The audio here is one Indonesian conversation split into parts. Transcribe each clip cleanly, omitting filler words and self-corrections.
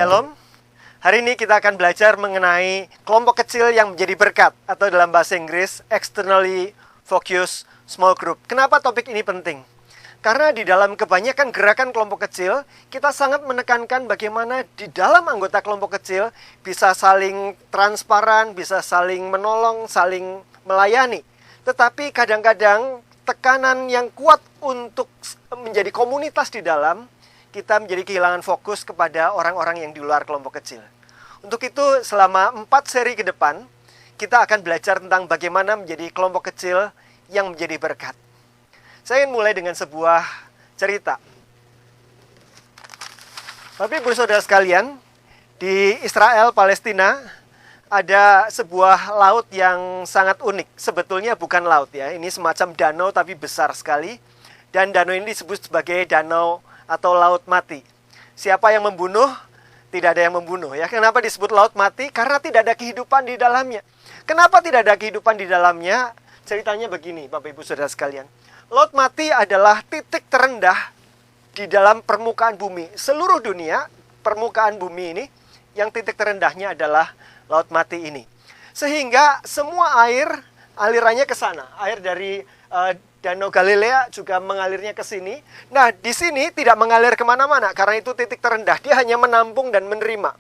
Shalom. Hari ini kita akan belajar mengenai kelompok kecil yang menjadi berkat, atau dalam bahasa Inggris externally focused small group. Kenapa topik ini penting? Karena di dalam kebanyakan gerakan kelompok kecil, kita sangat menekankan bagaimana di dalam anggota kelompok kecil bisa saling transparan, bisa saling menolong, saling melayani. Tetapi kadang-kadang tekanan yang kuat untuk menjadi komunitas di dalam, kita menjadi kehilangan fokus kepada orang-orang yang di luar kelompok kecil. Untuk itu, selama 4 seri ke depan, kita akan belajar tentang bagaimana menjadi kelompok kecil yang menjadi berkat. Saya ingin mulai dengan sebuah cerita. Bapak Ibu Saudara sekalian, di Israel, Palestina, ada sebuah laut yang sangat unik. Sebetulnya bukan laut ya, ini semacam danau tapi besar sekali. Dan danau ini disebut sebagai danau atau laut mati. Siapa yang membunuh? Tidak ada yang membunuh ya. Kenapa disebut laut mati? Karena tidak ada kehidupan di dalamnya. Kenapa tidak ada kehidupan di dalamnya? Ceritanya begini, Bapak Ibu Saudara sekalian. Laut mati adalah titik terendah di dalam permukaan bumi. Seluruh dunia, permukaan bumi ini, yang titik terendahnya adalah laut mati ini. Sehingga semua air, alirannya ke sana. Air dari Danau Galilea juga mengalirnya ke sini. Nah, di sini tidak mengalir kemana-mana, karena itu titik terendah. Dia hanya menampung dan menerima.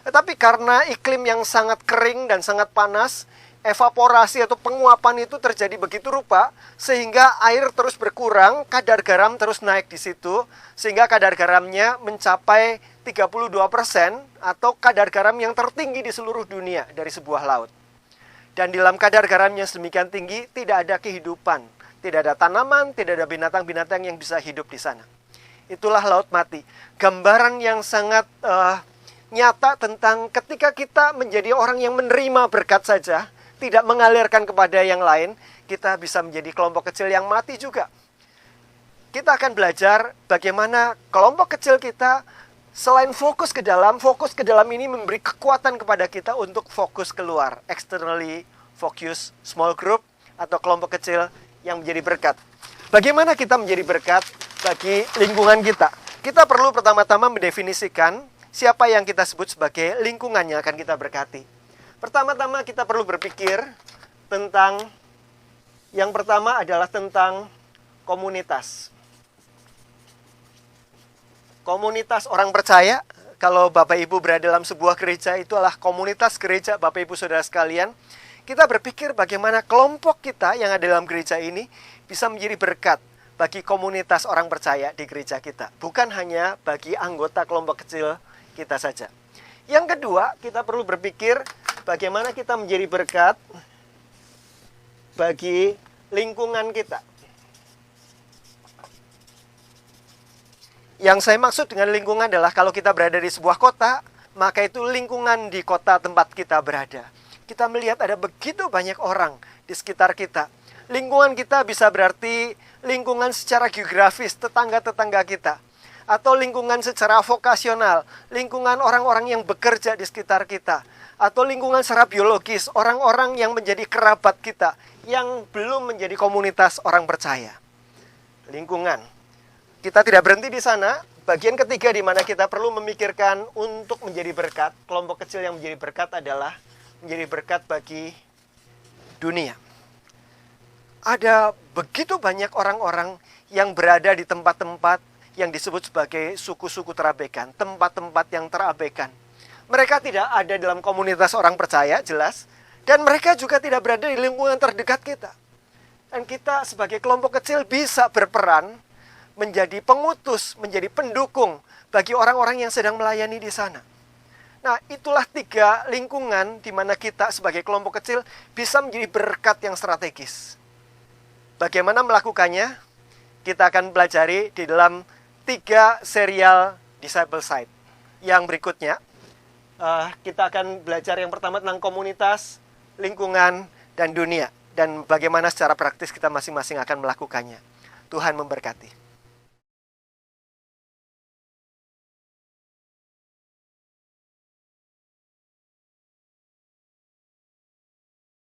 Tetapi karena iklim yang sangat kering dan sangat panas, evaporasi atau penguapan itu terjadi begitu rupa, sehingga air terus berkurang, kadar garam terus naik di situ, sehingga kadar garamnya mencapai 32%, atau kadar garam yang tertinggi di seluruh dunia dari sebuah laut. Dan di dalam kadar garam yang sedemikian tinggi, tidak ada kehidupan. Tidak ada tanaman, tidak ada binatang-binatang yang bisa hidup di sana. Itulah laut mati. Gambaran yang sangat nyata tentang ketika kita menjadi orang yang menerima berkat saja, tidak mengalirkan kepada yang lain, kita bisa menjadi kelompok kecil yang mati juga. Kita akan belajar bagaimana kelompok kecil kita selain fokus ke dalam ini memberi kekuatan kepada kita untuk fokus keluar. Externally focused small group atau kelompok kecil yang menjadi berkat. Bagaimana kita menjadi berkat bagi lingkungan kita? Kita perlu pertama-tama mendefinisikan siapa yang kita sebut sebagai lingkungan yang akan kita berkati. Pertama-tama kita perlu berpikir tentang, yang pertama adalah tentang komunitas. Komunitas orang percaya, kalau Bapak Ibu berada dalam sebuah gereja, itu adalah komunitas gereja Bapak Ibu Saudara sekalian. Kita berpikir bagaimana kelompok kita yang ada dalam gereja ini bisa menjadi berkat bagi komunitas orang percaya di gereja kita. Bukan hanya bagi anggota kelompok kecil kita saja. Yang kedua, kita perlu berpikir bagaimana kita menjadi berkat bagi lingkungan kita. Yang saya maksud dengan lingkungan adalah kalau kita berada di sebuah kota, maka itu lingkungan di kota tempat kita berada. Kita melihat ada begitu banyak orang di sekitar kita. Lingkungan kita bisa berarti lingkungan secara geografis, tetangga-tetangga kita. Atau lingkungan secara vokasional, lingkungan orang-orang yang bekerja di sekitar kita. Atau lingkungan secara biologis, orang-orang yang menjadi kerabat kita, yang belum menjadi komunitas orang percaya. Lingkungan. Kita tidak berhenti di sana. Bagian ketiga di mana kita perlu memikirkan untuk menjadi berkat, kelompok kecil yang menjadi berkat adalah menjadi berkat bagi dunia. Ada begitu banyak orang-orang yang berada di tempat-tempat yang disebut sebagai suku-suku terabaikan, tempat-tempat yang terabaikan. Mereka tidak ada dalam komunitas orang percaya, jelas, dan mereka juga tidak berada di lingkungan terdekat kita. Dan kita sebagai kelompok kecil bisa berperan menjadi pengutus, menjadi pendukung bagi orang-orang yang sedang melayani di sana. Nah, itulah 3 lingkungan di mana kita sebagai kelompok kecil bisa menjadi berkat yang strategis. Bagaimana melakukannya? Kita akan pelajari di dalam 3 serial Disciple Site. Yang berikutnya, kita akan belajar yang pertama tentang komunitas, lingkungan, dan dunia. Dan bagaimana secara praktis kita masing-masing akan melakukannya. Tuhan memberkati.